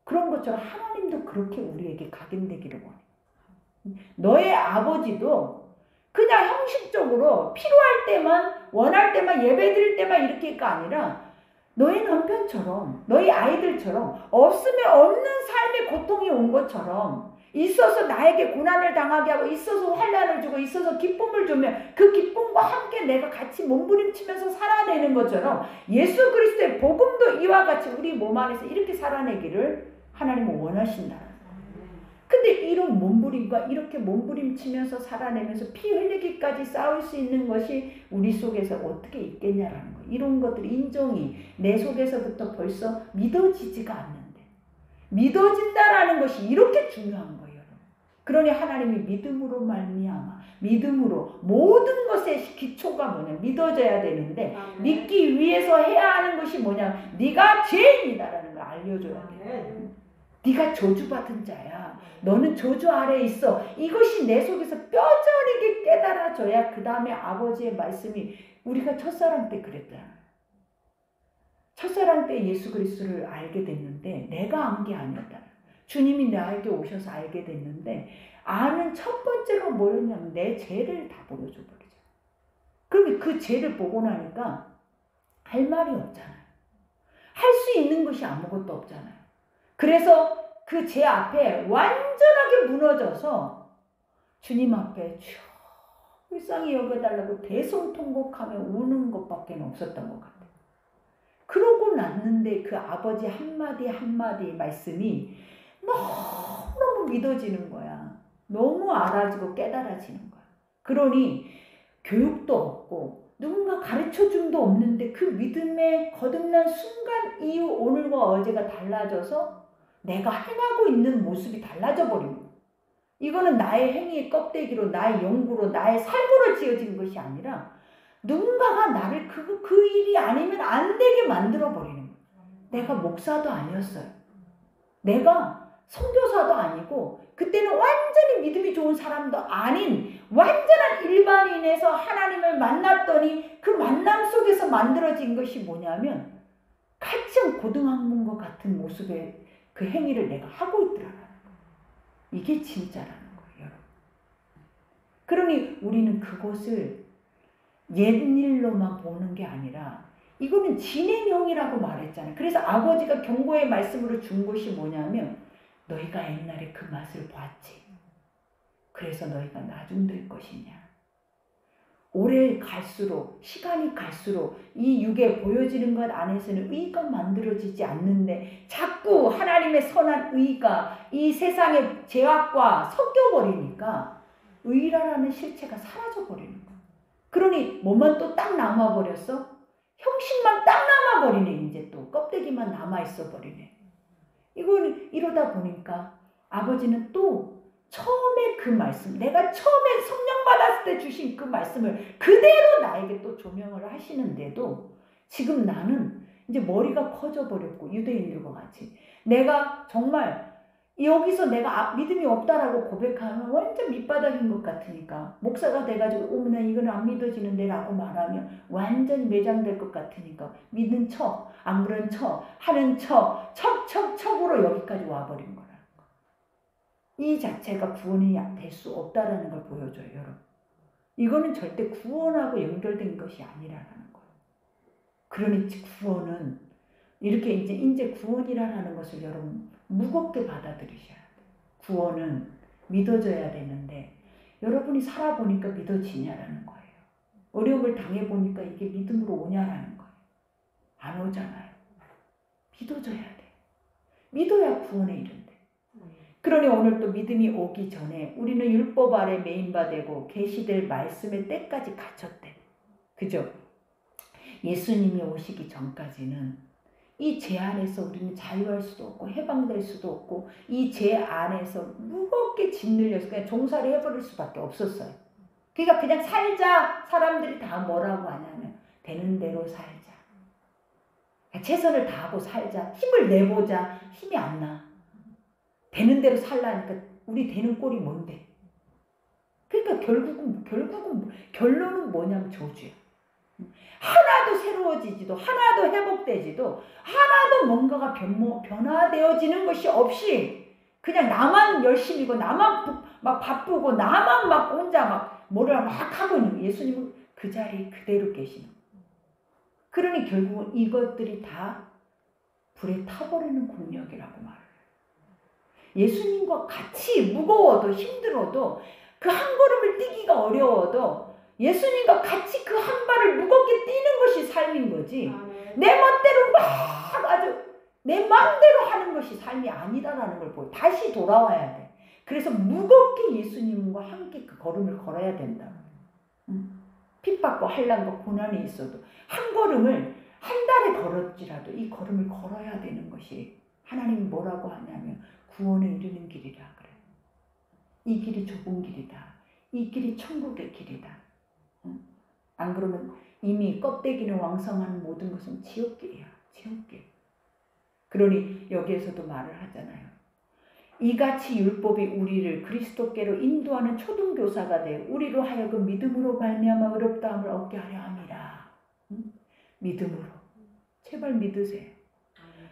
그런 것처럼 하나님도 그렇게 우리에게 각인되기를 원해요. 너의 아버지도 그냥 형식적으로 필요할 때만, 원할 때만, 예배 드릴 때만 이렇게가 아니라 너희 남편처럼, 너희 아이들처럼 없으면 없는 삶의 고통이 온 것처럼 있어서 나에게 고난을 당하게 하고 있어서 환난을 주고 있어서 기쁨을 주면 그 기쁨과 함께 내가 같이 몸부림치면서 살아내는 것처럼 예수 그리스도의 복음도 이와 같이 우리 몸 안에서 이렇게 살아내기를 하나님은 원하신다. 근데 이런 몸부림과 이렇게 몸부림치면서 살아내면서 피 흘리기까지 싸울 수 있는 것이 우리 속에서 어떻게 있겠냐라는 거예요. 이런 것들이 인정이 내 속에서부터 벌써 믿어지지가 않는데, 믿어진다라는 것이 이렇게 중요한 거예요. 그러니 하나님이 믿음으로 말미암아, 믿음으로 모든 것의 기초가 뭐냐, 믿어져야 되는데 믿기 위해서 해야 하는 것이 뭐냐, 네가 죄인이다라는 걸 알려줘야 돼요. 네가 저주받은 자야. 너는 저주 아래에 있어. 이것이 내 속에서 뼈저리게 깨달아져야 그 다음에 아버지의 말씀이 우리가 첫사랑 때 그랬잖아. 첫사랑 때 예수 그리스도를 알게 됐는데 내가 안 게 아니었다. 주님이 나에게 오셔서 알게 됐는데 아는 첫 번째가 뭐였냐면 내 죄를 다 보여줘 버리죠. 그러면 그 죄를 보고 나니까 할 말이 없잖아요. 할 수 있는 것이 아무것도 없잖아요. 그래서 그 죄 앞에 완전하게 무너져서 주님 앞에 주여 불쌍히 여겨달라고 대성통곡하며 우는 것밖에 없었던 것 같아요. 그러고 났는데 그 아버지 한마디 한마디 말씀이 너무너무 믿어지는 거야. 너무 알아지고 깨달아지는 거야. 그러니 교육도 없고 누군가 가르쳐줌도 없는데 그 믿음에 거듭난 순간 이후 오늘과 어제가 달라져서 내가 행하고 있는 모습이 달라져 버린 거야. 이거는 나의 행위의 껍데기로 나의 연구로 나의 삶으로 지어진 것이 아니라 누군가가 나를 그 일이 아니면 안 되게 만들어 버리는 거야. 내가 목사도 아니었어요. 내가 선교사도 아니고 그때는 완전히 믿음이 좋은 사람도 아닌 완전한 일반인에서 하나님을 만났더니 그 만남 속에서 만들어진 것이 뭐냐면 가장 고등학문과 같은 모습의 그 행위를 내가 하고 있더라는 거예요. 이게 진짜라는 거예요, 여러분. 그러니 우리는 그것을 옛일로만 보는 게 아니라 이거는 진행형이라고 말했잖아요. 그래서 아버지가 경고의 말씀으로 준 것이 뭐냐면 너희가 옛날에 그 맛을 봤지. 그래서 너희가 나중될 것이냐. 오래 갈수록 시간이 갈수록 이 육에 보여지는 것 안에서는 의가 만들어지지 않는데 자꾸 하나님의 선한 의가 이 세상의 죄악과 섞여버리니까 의라는 실체가 사라져버리는 거야. 그러니 뭐만 또 딱 남아버렸어? 형식만 딱 남아버리네. 이제 또 껍데기만 남아있어 버리네. 이거는 이러다 보니까 아버지는 또 처음에 그 말씀, 내가 처음에 성령 받았을 때 주신 그 말씀을 그대로 나에게 또 조명을 하시는데도 지금 나는 이제 머리가 커져버렸고 유대인들과 같이 내가 정말 여기서 내가 믿음이 없다라고 고백하면 완전 밑바닥인 것 같으니까 목사가 돼가지고 어머나 이건 안 믿어지는데 라고 말하면 완전히 매장될 것 같으니까 믿는 척, 안 그런 척, 하는 척, 척으로 여기까지 와버린 거라는 거. 이 자체가 구원이 될 수 없다라는 걸 보여줘요, 여러분. 이거는 절대 구원하고 연결된 것이 아니라는 거예요. 그러니 구원은 이렇게 이제 구원이라는 것을 여러분 무겁게 받아들이셔야 돼요. 구원은 믿어져야 되는데 여러분이 살아보니까 믿어지냐라는 거예요. 어려움을 당해보니까 이게 믿음으로 오냐라는 거예요. 안 오잖아요. 믿어져야 돼. 믿어야 구원에 이른대. 그러니 오늘 또 믿음이 오기 전에 우리는 율법 아래 매인바되고 계시될 말씀의 때까지 갇혔대. 그죠? 예수님이 오시기 전까지는 이 죄 안에서 우리는 자유할 수도 없고 해방될 수도 없고 이 죄 안에서 무겁게 짓눌려서 그냥 종살이 해버릴 수밖에 없었어요. 그러니까 그냥 살자. 사람들이 다 뭐라고 하냐면 되는 대로 살자. 최선을 다하고 살자. 힘을 내보자. 힘이 안 나. 되는 대로 살라니까 우리 되는 꼴이 뭔데? 그러니까 결론은 뭐냐면 저주야. 하나도 새로워지지도 하나도 회복되지도 하나도 뭔가가 변화되어지는 것이 없이 그냥 나만 열심히고 나만 막 바쁘고 나만 막 혼자 막 뭐를 막 하고 있는 거예요. 예수님은 그 자리에 그대로 계시는 거예요. 그러니 결국은 이것들이 다 불에 타버리는 국력이라고 말해요. 예수님과 같이 무거워도 힘들어도 그 한 걸음을 뛰기가 어려워도 예수님과 같이 그 한 발을 무겁게 뛰는 것이 삶인 거지. 내 멋대로 막 아주 내 마음대로 하는 것이 삶이 아니다라는 걸 보여. 다시 돌아와야 돼. 그래서 무겁게 예수님과 함께 그 걸음을 걸어야 된다. 핍박과 환난과 고난이 있어도 한 걸음을 한 달에 걸었지라도 이 걸음을 걸어야 되는 것이 하나님이 뭐라고 하냐면 구원에 이르는 길이라 그래. 이 길이 좁은 길이다. 이 길이 천국의 길이다. 안 그러면 이미 껍데기는 왕성한 모든 것은 지옥길이야. 지옥길. 그러니 여기에서도 말을 하잖아요. 이같이 율법이 우리를 그리스도께로 인도하는 초등교사가 돼 우리로 하여금 믿음으로 말미암아 의롭다함을 얻게 하려 함이라. 믿음으로. 제발 믿으세요.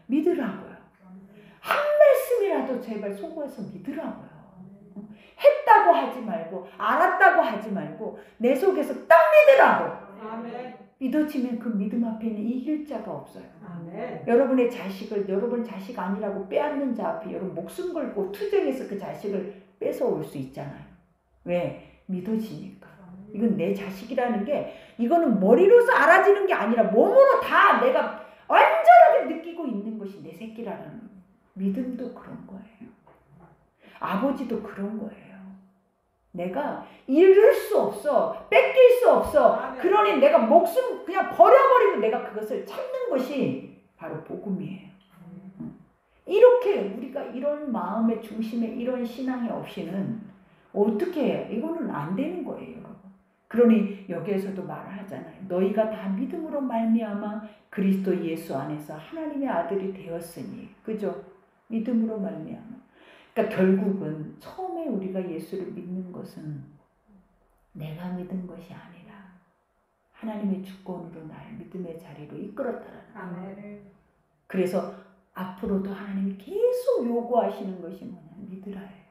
믿으라고요. 한 말씀이라도 제발 속에서 믿으라고요. 했다고 하지 말고 알았다고 하지 말고 내 속에서 딱 믿으라고. 아멘. 믿어지면 그 믿음 앞에는 이길 자가 없어요. 아멘. 여러분의 자식을 여러분 자식 아니라고 빼앗는 자 앞에 여러분 목숨 걸고 투쟁해서 그 자식을 뺏어올 수 있잖아요. 왜? 믿어지니까. 이건 내 자식이라는 게 이거는 머리로서 알아지는 게 아니라 몸으로 다 내가 완전하게 느끼고 있는 것이 내 새끼라는 거예요. 믿음도 그런 거예요. 아버지도 그런 거예요. 내가 잃을 수 없어. 뺏길 수 없어. 그러니 내가 목숨 그냥 버려버리고 내가 그것을 찾는 것이 바로 복음이에요. 이렇게 우리가 이런 마음의 중심에 이런 신앙이 없이는 어떻게 해요? 이거는 안 되는 거예요, 여러분. 그러니 여기에서도 말을 하잖아요. 너희가 다 믿음으로 말미암아 그리스도 예수 안에서 하나님의 아들이 되었으니. 그죠? 믿음으로 말미암아. 그러니까 결국은 처음에 우리가 예수를 믿는 것은 내가 믿은 것이 아니라 하나님의 주권으로 나의 믿음의 자리로 이끌었다라는 거예요. 그래서 앞으로도 하나님이 계속 요구하시는 것이 뭐냐면 믿으라예요.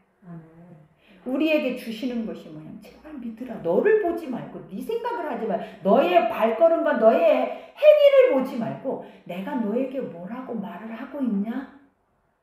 우리에게 주시는 것이 뭐냐면 제발 믿으라. 너를 보지 말고 네 생각을 하지 말고 너의 발걸음과 너의 행위를 보지 말고 내가 너에게 뭐라고 말을 하고 있냐?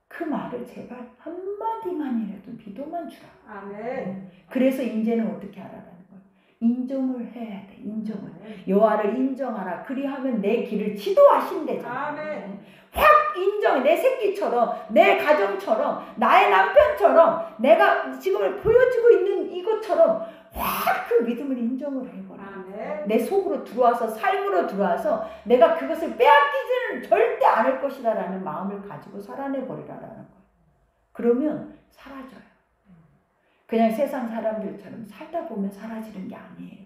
그 말을 제발 한마디만이라도 믿어만 주라. 아멘. 그래서 이제는 어떻게 하라는 거예요? 인정을 해야 돼. 인정을. 여호와를 인정하라. 그리하면 내 길을 지도하신대잖아. 아멘. 확 인정해. 내 새끼처럼 내 가정처럼 나의 남편처럼 내가 지금 보여지고 있는 이것처럼 확 그 믿음을 인정을 해버려. 아멘. 내 속으로 들어와서 삶으로 들어와서 내가 그것을 빼앗기지는 절대 않을 것이다 라는 마음을 가지고 살아내버리라는 거예요. 그러면 사라져요. 그냥 세상 사람들처럼 살다 보면 사라지는 게 아니에요.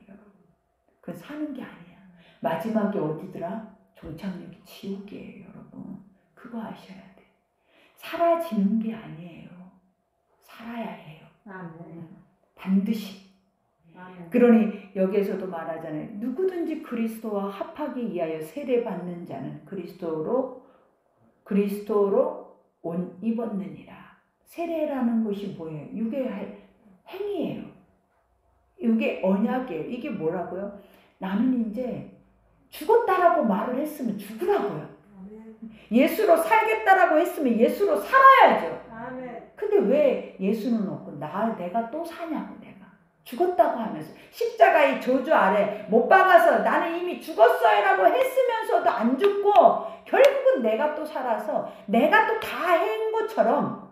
그건 사는 게 아니야. 마지막에 어디더라? 종착역이 지옥이에요. 여러분. 그거 아셔야 돼. 사라지는 게 아니에요. 살아야 해요. 아멘. 반드시. 아멘. 그러니 여기에서도 말하잖아요. 누구든지 그리스도와 합하기 위하여 세례받는 자는 그리스도로 옷 입었느니라. 세례라는 것이 뭐예요? 육의 행위예요. 이게 언약이에요. 이게 뭐라고요? 나는 이제 죽었다라고 말을 했으면 죽으라고요. 예수로 살겠다라고 했으면 예수로 살아야죠. 아멘. 근데 왜 예수는 없고 내가 또 사냐고. 내가 죽었다고 하면서 십자가의 저주 아래 못 박아서 나는 이미 죽었어요 라고 했으면서도 안 죽고 결국은 내가 또 살아서 내가 또 다 한 것처럼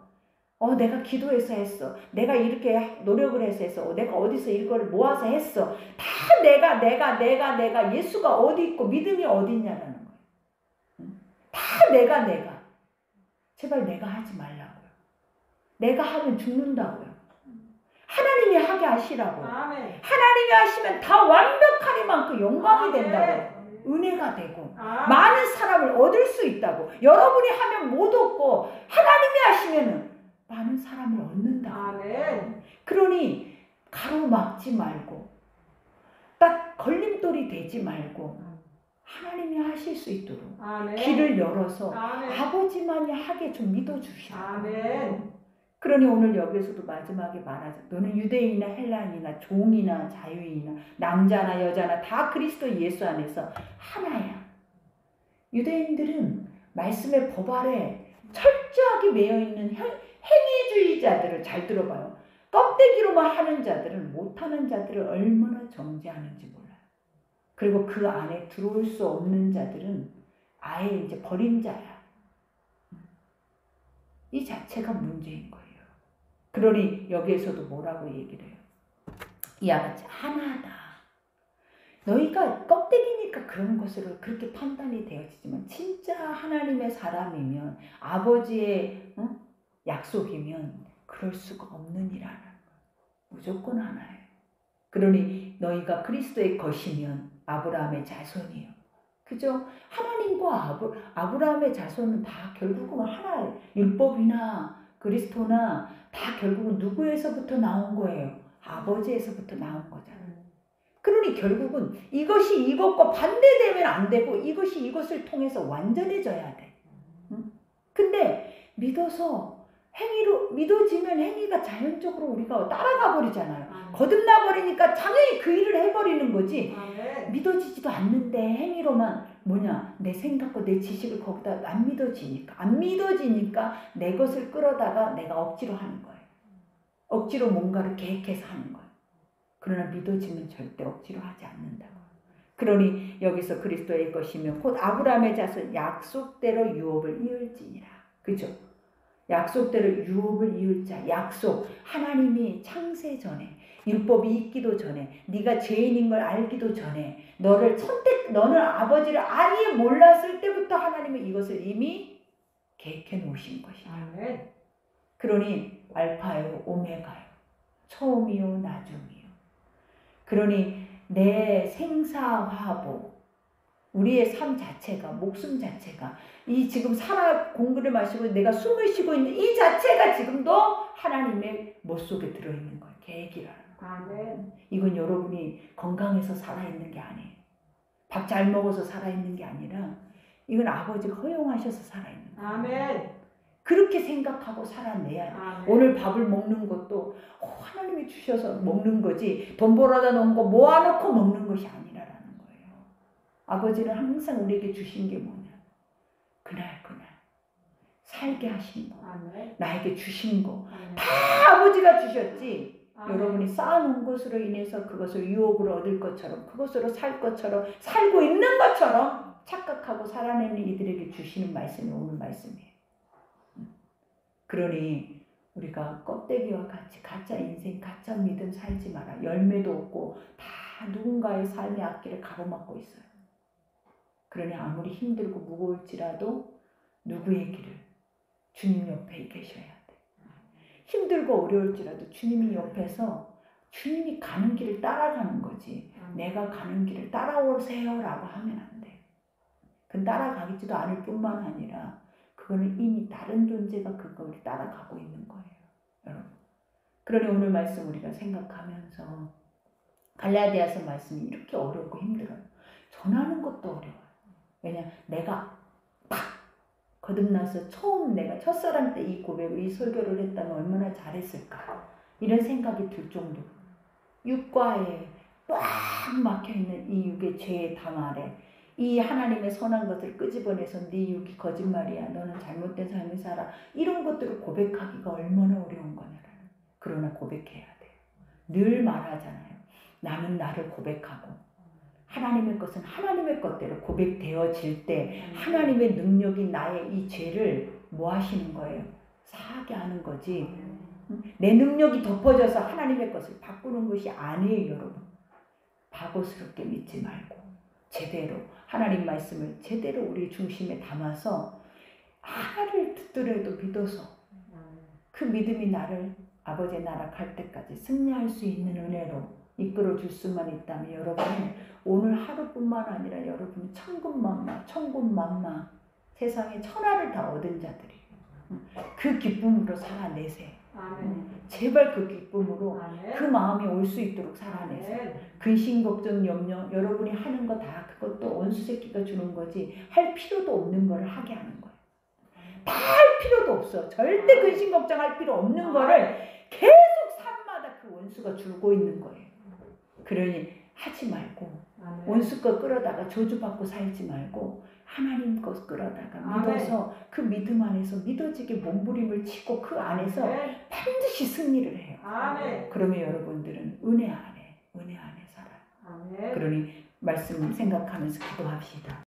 내가 기도해서 했어. 내가 이렇게 노력을 해서 했어. 내가 어디서 이걸 모아서 했어. 다 내가 예수가 어디 있고 믿음이 어디 있냐라는 거예요. 다 내가 제발 내가 하지 말라고요. 내가 하면 죽는다고요. 하나님이 하게 하시라고요. 아멘. 하나님이 하시면 다 완벽하리만큼 영광이 된다고요. 은혜가 되고 많은 사람을 얻을 수 있다고. 여러분이 하면 못 얻고 하나님이 하시면은 많은 사람을 얻는다고. 아멘. 그러니 가로막지 말고 딱 걸림돌이 되지 말고 하나님이 하실 수 있도록 아멘. 길을 열어서 아멘. 아버지만이 하게 좀 믿어주시라고. 아멘. 그러니 오늘 여기서도 마지막에 말하자. 너는 유대인이나 헬라인이나 종이나 자유인이나 남자나 여자나 다 그리스도 예수 안에서 하나야. 유대인들은 말씀의 법 아래 철저하게 매여있는 행위주의자들을 잘 들어봐요. 껍데기로만 하는 자들은 못하는 자들을 얼마나 정죄하는지 몰라요. 그리고 그 안에 들어올 수 없는 자들은 아예 이제 버린 자야. 이 자체가 문제인 거예요. 그러니 여기에서도 뭐라고 얘기를 해요? 이와 같이 하나다. 너희가 껍데기니까 그런 것으로 그렇게 판단이 되어지지만 진짜 하나님의 사람이면 아버지의 약속이면 그럴 수가 없느니라는 거예요. 무조건 하나예요. 그러니 너희가 그리스도의 것이면 아브라함의 자손이에요. 그죠? 하나님과 아브라함의 자손은 다 결국은 하나예요. 율법이나 그리스도나 다 결국은 누구에서부터 나온 거예요? 아버지에서부터 나온 거잖아요. 그러니 결국은 이것이 이것과 반대되면 안 되고 이것이 이것을 통해서 완전해져야 돼. 응? 근데 믿어서 행위로 믿어지면 행위가 자연적으로 우리가 따라가 버리잖아요. 거듭나 버리니까 당연히 그 일을 해버리는 거지. 믿어지지도 않는데 행위로만 뭐냐 내 생각과 내 지식을 거기다 안 믿어지니까 내 것을 끌어다가 내가 억지로 하는 거예요. 억지로 뭔가를 계획해서 하는 거예요. 그러나 믿어지면 절대 억지로 하지 않는다고. 그러니 여기서 그리스도의 것이며 곧 아브라함의 자손 약속대로 유업을 이을지니라. 그죠? 약속대로 유업을 이을 자. 약속. 하나님이 창세 전에 율법이 있기도 전에 네가 죄인인 걸 알기도 전에 너는 아버지를 아예 몰랐을 때부터 하나님은 이것을 이미 계획해 놓으신 것이다. 그러니 알파요 오메가요. 처음이요 나중이요. 그러니 내 생사화복 우리의 삶 자체가 목숨 자체가 이 지금 살아 공기를 마시고 내가 숨을 쉬고 있는 이 자체가 지금도 하나님의 못 속에 들어있는 거예요. 계획이라는 거예요. 이건 여러분이 건강해서 살아있는 게 아니에요. 밥 잘 먹어서 살아있는 게 아니라 이건 아버지가 허용하셔서 살아있는 거예요. 아멘. 그렇게 생각하고 살아내야 돼. 오늘 밥을 먹는 것도 하나님이 주셔서 먹는 거지 돈 벌어다 놓은 거 모아놓고 먹는 것이 아니라는 거예요. 아버지는 항상 우리에게 주신 게 뭐냐. 그날 살게 하신 거. 나에게 주신 거. 다 아버지가 주셨지. 여러분이 쌓아놓은 것으로 인해서 그것을 유업으로 얻을 것처럼 그것으로 살 것처럼 살고 있는 것처럼 착각하고 살아내는 이들에게 주시는 말씀이 오늘 말씀이에요. 그러니 우리가 껍데기와 같이 가짜 인생, 가짜 믿음 살지 마라. 열매도 없고 다 누군가의 삶의 앞길을 가로막고 있어요. 그러니 아무리 힘들고 무거울지라도 누구의 길을? 주님 옆에 계셔야 돼. 힘들고 어려울지라도 주님이 옆에서 주님이 가는 길을 따라가는 거지. 내가 가는 길을 따라오세요 라고 하면 안 돼. 그건 따라가기지도 않을 뿐만 아니라 그거는 이미 다른 존재가 그걸 따라가고 있는 거예요. 여러분. 그러니 오늘 말씀 우리가 생각하면서 갈라디아서 말씀이 이렇게 어렵고 힘들어요. 전하는 것도 어려워요. 왜냐 내가 딱 거듭나서 처음 내가 첫사랑 때 이 고백을 이 설교를 했다면 얼마나 잘했을까 이런 생각이 들 정도로 육과에 꽉 막혀있는 이 육의 죄의 담 아래 이 하나님의 선한 것을 끄집어내서 네 육이 거짓말이야. 너는 잘못된 삶을 살아. 이런 것들을 고백하기가 얼마나 어려운 거냐라는. 그러나 고백해야 돼요. 늘 말하잖아요. 나는 나를 고백하고 하나님의 것은 하나님의 것대로 고백되어질 때 하나님의 능력이 나의 이 죄를 뭐 하시는 거예요? 사하게 하는 거지. 내 능력이 덮어져서 하나님의 것을 바꾸는 것이 아니에요. 여러분. 바보스럽게 믿지 말고 제대로 하나님 말씀을 제대로 우리 중심에 담아서 하나를 듣더라도 믿어서 그 믿음이 나를 아버지의 나라 갈 때까지 승리할 수 있는 은혜로 이끌어 줄 수만 있다면 여러분은 오늘 하루뿐만 아니라 여러분은 천군만마 세상에 천하를 다 얻은 자들이에요. 그 기쁨으로 살아내세요. 아멘. 제발 그 기쁨으로 아멘. 그 마음이 올 수 있도록 살아내세요. 근심, 걱정, 염려 여러분이 하는 거 다 그것도 원수 새끼가 주는 거지 할 필요도 없는 거를 하게 하는 거예요. 다 할 필요도 없어. 절대 근심, 걱정할 필요 없는 거를 계속 삶마다 그 원수가 줄고 있는 거예요. 그러니 하지 말고 원수 거 끌어다가 저주받고 살지 말고 하나님 것 끌어다가 믿어서 그 믿음 안에서 믿어지게 몸부림을 치고 그 안에서 반드시 승리를 해요. 그러면 여러분들은 은혜 안에 살아요. 그러니 말씀 생각하면서 기도합시다.